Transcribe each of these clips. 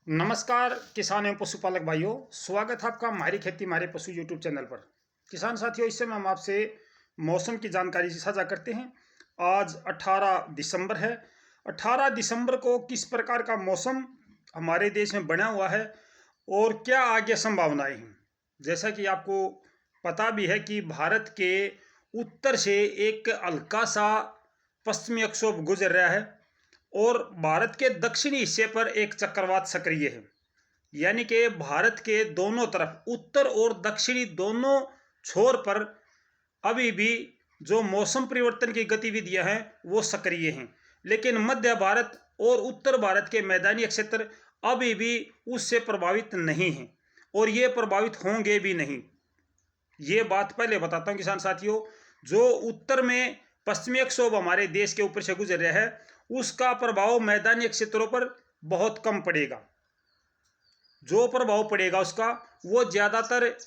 नमस्कार किसान एवं पशुपालक भाइयों, स्वागत है आपका हमारी खेती हमारे पशु यूट्यूब चैनल पर। किसान साथियों, इस समय हम आपसे मौसम की जानकारी साझा करते हैं। आज 18 दिसंबर है। 18 दिसंबर को किस प्रकार का मौसम हमारे देश में बना हुआ है और क्या आगे संभावनाएं हैं। जैसा कि आपको पता भी है कि भारत के उत्तर से एक हल्का सा पश्चिमी विक्षोभ गुजर रहा है और भारत के दक्षिणी हिस्से पर एक चक्रवात सक्रिय है। यानी कि भारत के दोनों तरफ, उत्तर और दक्षिणी दोनों छोर पर अभी भी जो मौसम परिवर्तन की गतिविधियां हैं वो सक्रिय हैं। लेकिन मध्य भारत और उत्तर भारत के मैदानी क्षेत्र अभी भी उससे प्रभावित नहीं हैं और ये प्रभावित होंगे भी नहीं। ये बात पहले बताता हूँ किसान साथियों। जो उत्तर में पश्चिमी विक्षोभ हमारे देश के ऊपर से गुजर रहा है उसका प्रभाव मैदानी क्षेत्रों पर बहुत कम पड़ेगा। जो प्रभाव पड़ेगा उसका वो ज़्यादातर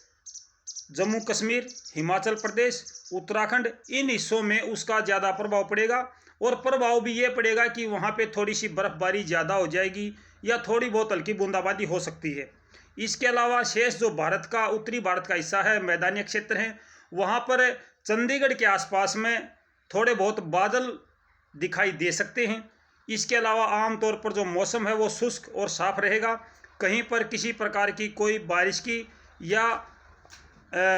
जम्मू कश्मीर, हिमाचल प्रदेश, उत्तराखंड, इन हिस्सों में उसका ज़्यादा प्रभाव पड़ेगा। और प्रभाव भी ये पड़ेगा कि वहाँ पे थोड़ी सी बर्फबारी ज़्यादा हो जाएगी या थोड़ी बहुत हल्की बूंदाबांदी हो सकती है। इसके अलावा शेष जो भारत का उत्तरी भारत का हिस्सा है, मैदानी क्षेत्र हैं, वहाँ पर चंडीगढ़ के आसपास में थोड़े बहुत बादल दिखाई दे सकते हैं। इसके अलावा आमतौर पर जो मौसम है वो शुष्क और साफ रहेगा। कहीं पर किसी प्रकार की कोई बारिश की या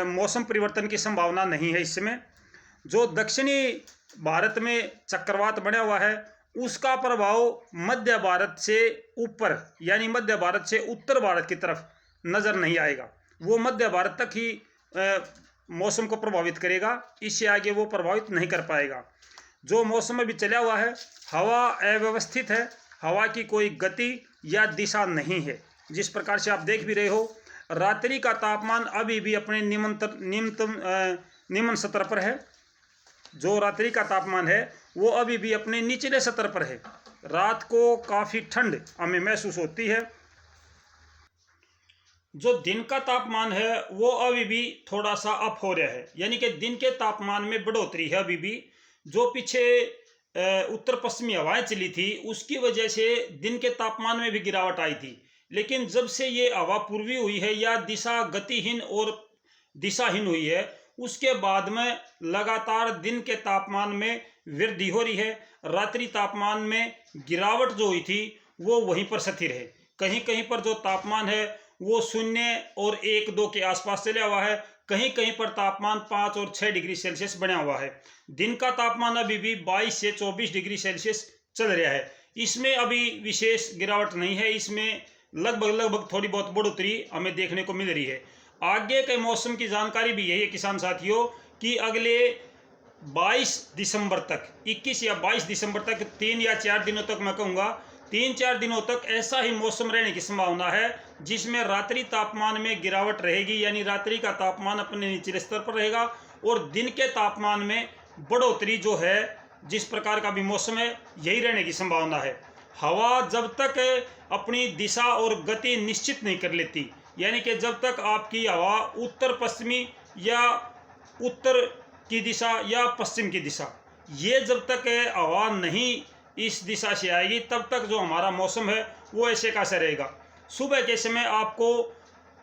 मौसम परिवर्तन की संभावना नहीं है। इस समय जो दक्षिणी भारत में चक्रवात बना हुआ है उसका प्रभाव मध्य भारत से ऊपर यानी मध्य भारत से उत्तर भारत की तरफ नज़र नहीं आएगा। वो मध्य भारत तक ही मौसम को प्रभावित करेगा, इससे आगे वो प्रभावित नहीं कर पाएगा। जो मौसम अभी चला हुआ है, हवा अव्यवस्थित है, हवा की कोई गति या दिशा नहीं है। जिस प्रकार से आप देख भी रहे हो, रात्रि का तापमान अभी भी अपने निम्न स्तर पर है। जो रात्रि का तापमान है वो अभी भी अपने निचले स्तर पर है। रात को काफ़ी ठंड हमें महसूस होती है। जो दिन का तापमान है वो अभी भी थोड़ा सा अप हो रहा है, यानी कि दिन के तापमान में बढ़ोतरी है अभी भी। जो पीछे उत्तर पश्चिमी हवाएं चली थी उसकी वजह से दिन के तापमान में भी गिरावट आई थी। लेकिन जब से ये हवा पूर्वी हुई है या दिशा गतिहीन और दिशाहीन हुई है उसके बाद में लगातार दिन के तापमान में वृद्धि हो रही है। रात्रि तापमान में गिरावट जो हुई थी वो वहीं पर स्थिर है। कहीं कहीं पर जो तापमान है वो 0 और 1-2 के आसपास चला हुआ है। कहीं कहीं पर तापमान 5 और 6 डिग्री सेल्सियस बना हुआ है। दिन का तापमान अभी भी 22 से 24 डिग्री सेल्सियस चल रहा है। इसमें अभी विशेष गिरावट नहीं है, इसमें लगभग थोड़ी बहुत बढ़ोतरी हमें देखने को मिल रही है। आगे के मौसम की जानकारी भी यही है किसान साथियों कि अगले 22 दिसंबर तक, 21 या 22 दिसंबर तक 3 या 4 दिनों तक, मैं कहूँगा 3-4 दिनों तक ऐसा ही मौसम रहने की संभावना है जिसमें रात्रि तापमान में गिरावट रहेगी, यानी रात्रि का तापमान अपने निचले स्तर पर रहेगा और दिन के तापमान में बढ़ोतरी जो है, जिस प्रकार का भी मौसम है यही रहने की संभावना है। हवा जब तक अपनी दिशा और गति निश्चित नहीं कर लेती, यानी कि जब तक आपकी हवा उत्तर पश्चिमी या उत्तर की दिशा या पश्चिम की दिशा, ये जब तक हवा नहीं इस दिशा से आएगी तब तक जो हमारा मौसम है वो ऐसे का ऐसा रहेगा। सुबह के समय आपको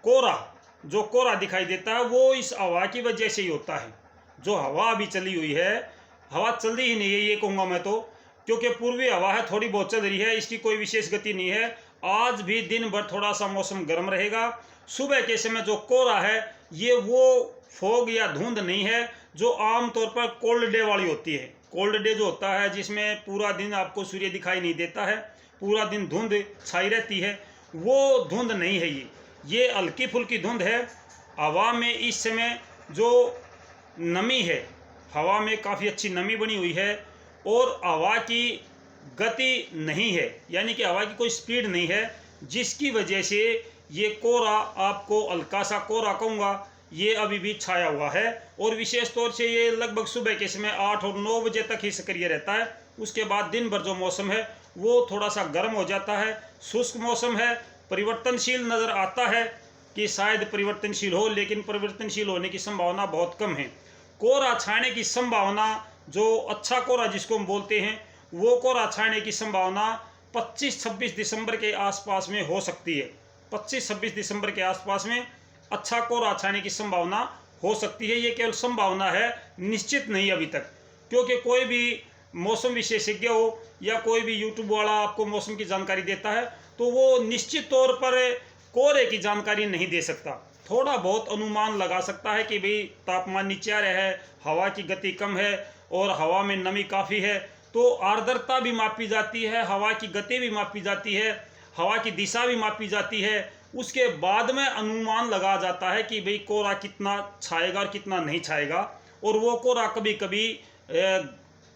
कोरा दिखाई देता है वो इस हवा की वजह से ही होता है। जो हवा अभी चली हुई है, हवा चल रही ही नहीं है ये कहूँगा मैं तो, क्योंकि पूर्वी हवा है, थोड़ी बहुत चल रही है, इसकी कोई विशेष गति नहीं है। आज भी दिन भर थोड़ा सा मौसम गर्म रहेगा। सुबह के समय जो कोहरा है ये वो फोग या धुंध नहीं है जो आमतौर पर कोल्ड डे वाली होती है। कोल्ड डे जो होता है जिसमें पूरा दिन आपको सूर्य दिखाई नहीं देता है, पूरा दिन धुंध छाई रहती है, वो धुंध नहीं है ये हल्की फुल्की धुंध है। हवा में इस समय जो नमी है, हवा में काफ़ी अच्छी नमी बनी हुई है और हवा की गति नहीं है, यानी कि हवा की कोई स्पीड नहीं है, जिसकी वजह से ये कोहरा, आपको हल्का सा कोहरा कहूँगा, ये अभी भी छाया हुआ है। और विशेष तौर से ये लगभग सुबह के समय 8 और 9 बजे तक ही सक्रिय रहता है। उसके बाद दिन भर जो मौसम है वो थोड़ा सा गर्म हो जाता है, शुष्क मौसम है, परिवर्तनशील नज़र आता है कि शायद परिवर्तनशील हो, लेकिन परिवर्तनशील होने की संभावना बहुत कम है। कोहरा छाने की संभावना, जो अच्छा कोहरा जिसको हम बोलते हैं, वो कोहरा छाने की संभावना 25-26 दिसंबर के आसपास में हो सकती है। 25-26 दिसंबर के आसपास में अच्छा कोहरा छाने की संभावना हो सकती है। ये केवल संभावना है, निश्चित नहीं अभी तक, क्योंकि कोई भी मौसम विशेषज्ञ हो या कोई भी यूट्यूब वाला आपको मौसम की जानकारी देता है तो वो निश्चित तौर पर कोहरे की जानकारी नहीं दे सकता। थोड़ा बहुत अनुमान लगा सकता है कि भाई तापमान नीचे आ रहा है, हवा की गति कम है और हवा में नमी काफ़ी है, तो आर्द्रता भी मापी जाती है, हवा की गति भी मापी जाती है, हवा की दिशा भी मापी जाती है। उसके बाद में अनुमान लगा जाता है कि भाई कोहरा कितना छाएगा और कितना नहीं छाएगा। और वो कोहरा कभी कभी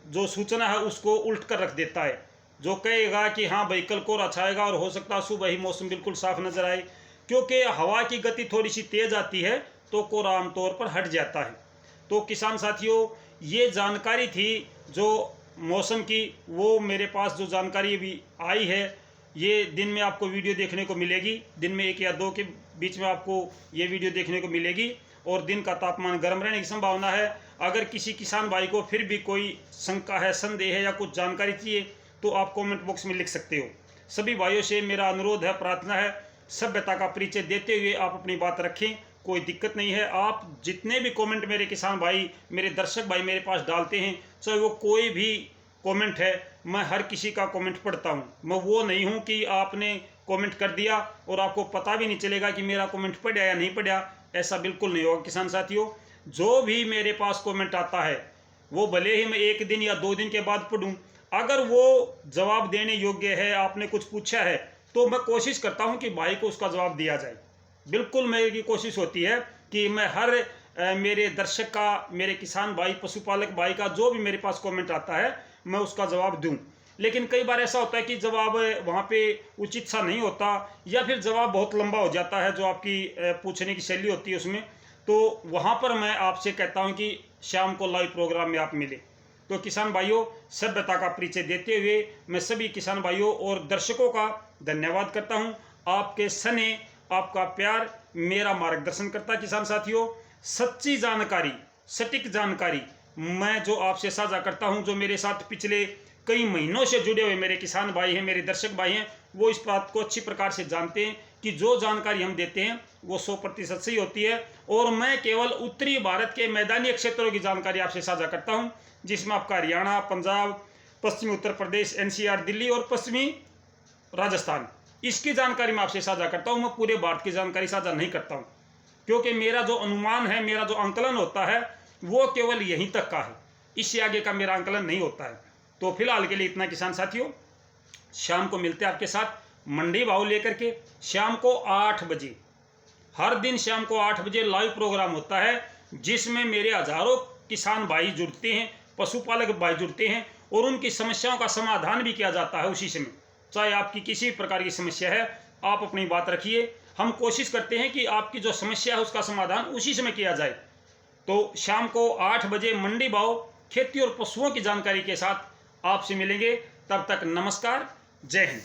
जो सूचना है उसको उल्ट कर रख देता है, जो कहेगा कि हाँ भाई कल कोहरा छाएगा और हो सकता है सुबह ही मौसम बिल्कुल साफ नजर आए। क्योंकि हवा की गति थोड़ी सी तेज आती है तो कोहरा आमतौर पर हट जाता है। तो किसान साथियों, ये जानकारी थी जो मौसम की, वो मेरे पास जो जानकारी अभी आई है, ये दिन में आपको वीडियो देखने को मिलेगी। दिन में 1 या 2 के बीच में आपको ये वीडियो देखने को मिलेगी और दिन का तापमान गर्म रहने की संभावना है। अगर किसी किसान भाई को फिर भी कोई शंका है, संदेह है या कुछ जानकारी चाहिए तो आप कमेंट बॉक्स में लिख सकते हो। सभी भाइयों से मेरा अनुरोध है, प्रार्थना है, सभ्यता का परिचय देते हुए आप अपनी बात रखें, कोई दिक्कत नहीं है। आप जितने भी कमेंट मेरे किसान भाई, मेरे दर्शक भाई मेरे पास डालते हैं, चाहे वो कोई भी कमेंट है, मैं हर किसी का कमेंट पढ़ता हूं। मैं वो नहीं हूं कि आपने कमेंट कर दिया और आपको पता भी नहीं चलेगा कि मेरा कमेंट पढ़ा या नहीं पढ़ा, ऐसा बिल्कुल नहीं होगा किसान साथियों। जो भी मेरे पास कमेंट आता है वो भले ही मैं 1 दिन या 2 दिन के बाद पढ़ूं, अगर वो जवाब देने योग्य है, आपने कुछ पूछा है, तो मैं कोशिश करता हूं कि भाई को उसका जवाब दिया जाए। बिल्कुल मेरी कोशिश होती है कि मैं हर मेरे दर्शक का, मेरे किसान भाई, पशुपालक भाई का जो भी मेरे पास कमेंट आता है मैं उसका जवाब दूं। लेकिन कई बार ऐसा होता है कि जवाब वहाँ पे उचित सा नहीं होता या फिर जवाब बहुत लंबा हो जाता है, जो आपकी पूछने की शैली होती है उसमें। तो वहाँ पर मैं आपसे कहता हूँ कि शाम को लाइव प्रोग्राम में आप मिले। तो किसान भाइयों, सभ्यता का परिचय देते हुए मैं सभी किसान भाइयों और दर्शकों का धन्यवाद करता हूँ। आपके स्नेह, आपका प्यार मेरा मार्गदर्शन करता है। किसान साथियों, सच्ची जानकारी, सटीक जानकारी मैं जो आपसे साझा करता हूं, जो मेरे साथ पिछले कई महीनों से जुड़े हुए मेरे किसान भाई हैं, मेरे दर्शक भाई हैं, वो इस बात को अच्छी प्रकार से जानते हैं कि जो जानकारी हम देते हैं वो 100% सही होती है। और मैं केवल उत्तरी भारत के मैदानी क्षेत्रों की जानकारी आपसे साझा करता हूं, जिसमें आपका हरियाणा, पंजाब, पश्चिमी उत्तर प्रदेश, NCR, दिल्ली और पश्चिमी राजस्थान, इसकी जानकारी मैं आपसे साझा करता हूँ। मैं पूरे भारत की जानकारी साझा नहीं करता हूँ, क्योंकि मेरा जो अनुमान है, मेरा जो आंकलन होता है वो केवल यहीं तक का है, इससे आगे का मेरा आंकलन नहीं होता है। तो फिलहाल के लिए इतना किसान साथियों। शाम को मिलते हैं आपके साथ मंडी भाव लेकर के। शाम को 8 बजे, हर दिन शाम को 8 बजे लाइव प्रोग्राम होता है, जिसमें मेरे हजारों किसान भाई जुड़ते हैं, पशुपालक भाई जुड़ते हैं और उनकी समस्याओं का समाधान भी किया जाता है उसी समय। चाहे आपकी किसी प्रकार की समस्या है, आप अपनी बात रखिए, हम कोशिश करते हैं कि आपकी जो समस्या है उसका समाधान उसी समय किया जाए। तो शाम को 8 बजे मंडी भाव, खेती और पशुओं की जानकारी के साथ आपसे मिलेंगे। तब तक नमस्कार, जय हिंद।